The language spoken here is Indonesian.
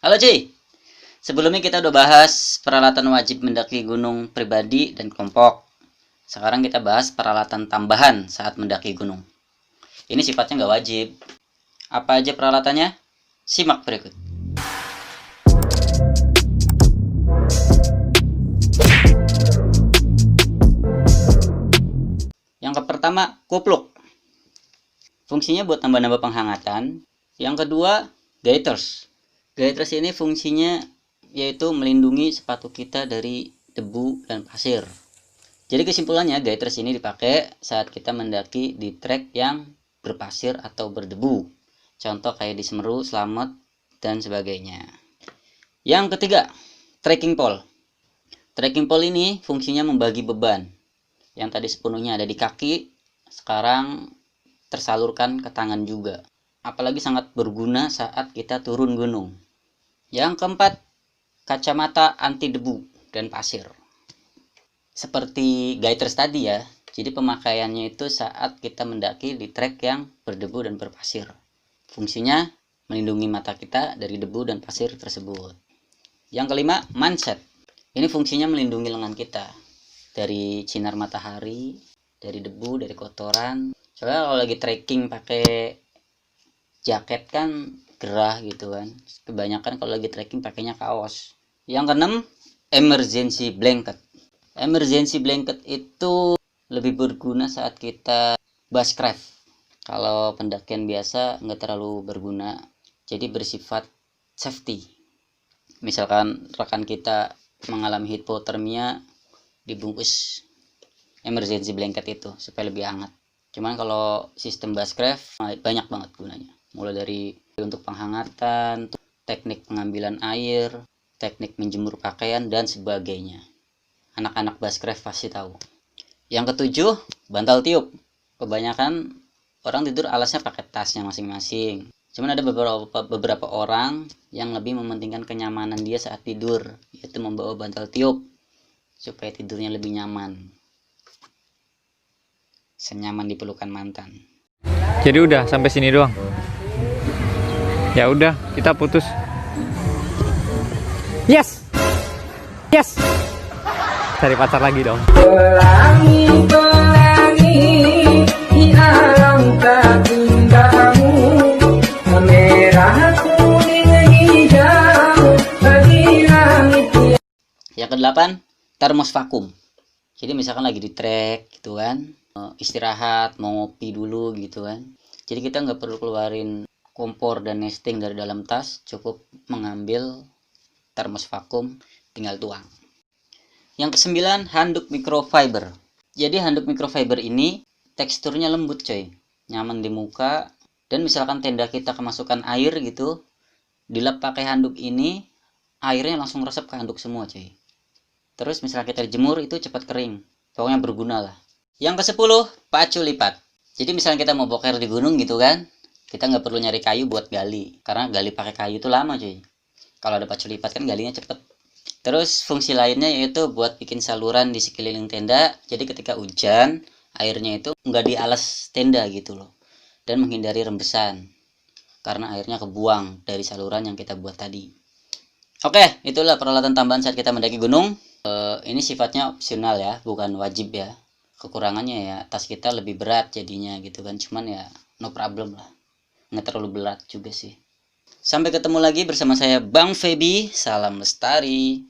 Halo Ci, sebelumnya kita udah bahas peralatan wajib mendaki gunung pribadi dan kelompok. Sekarang kita bahas peralatan tambahan saat mendaki gunung. Ini sifatnya nggak wajib. Apa aja peralatannya? Simak berikut. Yang pertama, kupluk. Fungsinya buat nambah-nambah penghangatan. Yang kedua, gaiters. Gaiters ini fungsinya yaitu melindungi sepatu kita dari debu dan pasir. Jadi kesimpulannya, gaiters ini dipakai saat kita mendaki di trek yang berpasir atau berdebu. Contoh kayak di Semeru, Slamet, dan sebagainya. Yang ketiga, trekking pole. Trekking pole ini fungsinya membagi beban. Yang tadi sepenuhnya ada di kaki, sekarang tersalurkan ke tangan juga. Apalagi sangat berguna saat kita turun gunung. Yang keempat, kacamata anti debu dan pasir. Seperti gaiters tadi ya, jadi pemakaiannya itu saat kita mendaki di trek yang berdebu dan berpasir. Fungsinya melindungi mata kita dari debu dan pasir tersebut. Yang kelima, manset. Ini fungsinya melindungi lengan kita dari sinar matahari, dari debu, dari kotoran. Soalnya kalau lagi trekking pakai jaket kan gerah gitu kan. Kebanyakan kalau lagi trekking pakainya kaos. Yang keenam, emergency blanket. Emergency blanket itu lebih berguna saat kita bushcraft. Kalau pendakian biasa nggak terlalu berguna, jadi bersifat safety. Misalkan rekan kita mengalami hipotermia, dibungkus emergency blanket itu supaya lebih hangat. Cuman kalau sistem bushcraft banyak banget gunanya. Mulai dari untuk penghangatan, teknik pengambilan air, teknik menjemur pakaian, dan sebagainya. Anak-anak bushcraft pasti tahu. Yang ketujuh, bantal tiup. Kebanyakan orang tidur alasnya pakai tasnya masing-masing. Cuman ada beberapa orang yang lebih mementingkan kenyamanan dia saat tidur, yaitu membawa bantal tiup supaya tidurnya lebih nyaman. Senyaman dipelukan mantan. Jadi udah sampai sini doang. Ya udah, kita putus. Yes. Yes. Cari pacar lagi dong. Pelangi di alam tak indahmu, merah kuning hijau bagi langit. Yang kedelapan, termos vakum. Jadi misalkan lagi di trek gitu kan, istirahat, mau ngopi dulu gitu kan. Jadi kita nggak perlu keluarin kompor dan nesting dari dalam tas, cukup mengambil termos vakum, tinggal tuang. Yang kesembilan, handuk microfiber. Jadi handuk microfiber ini teksturnya lembut coy, nyaman di muka, dan misalkan tenda kita kemasukan air gitu, dilap pakai handuk ini, airnya langsung resep ke handuk semua coy. Terus misalnya kita jemur itu cepat kering, pokoknya berguna lah. Yang ke-10, pacu lipat. Jadi misalnya kita mau boker di gunung gitu kan, kita nggak perlu nyari kayu buat gali, karena gali pakai kayu itu lama cuy. Kalau ada pacu lipat kan galinya cepet. Terus fungsi lainnya yaitu buat bikin saluran di sekeliling tenda, jadi ketika hujan airnya itu nggak di alas tenda gitu loh, dan menghindari rembesan karena airnya kebuang dari saluran yang kita buat tadi. Oke, itulah peralatan tambahan saat kita mendaki gunung. Ini sifatnya opsional ya, bukan wajib ya. Kekurangannya ya tas kita lebih berat jadinya gitu kan, cuman ya no problem lah, nggak terlalu berat juga sih. Sampai ketemu lagi bersama saya Bang Feby. Salam lestari.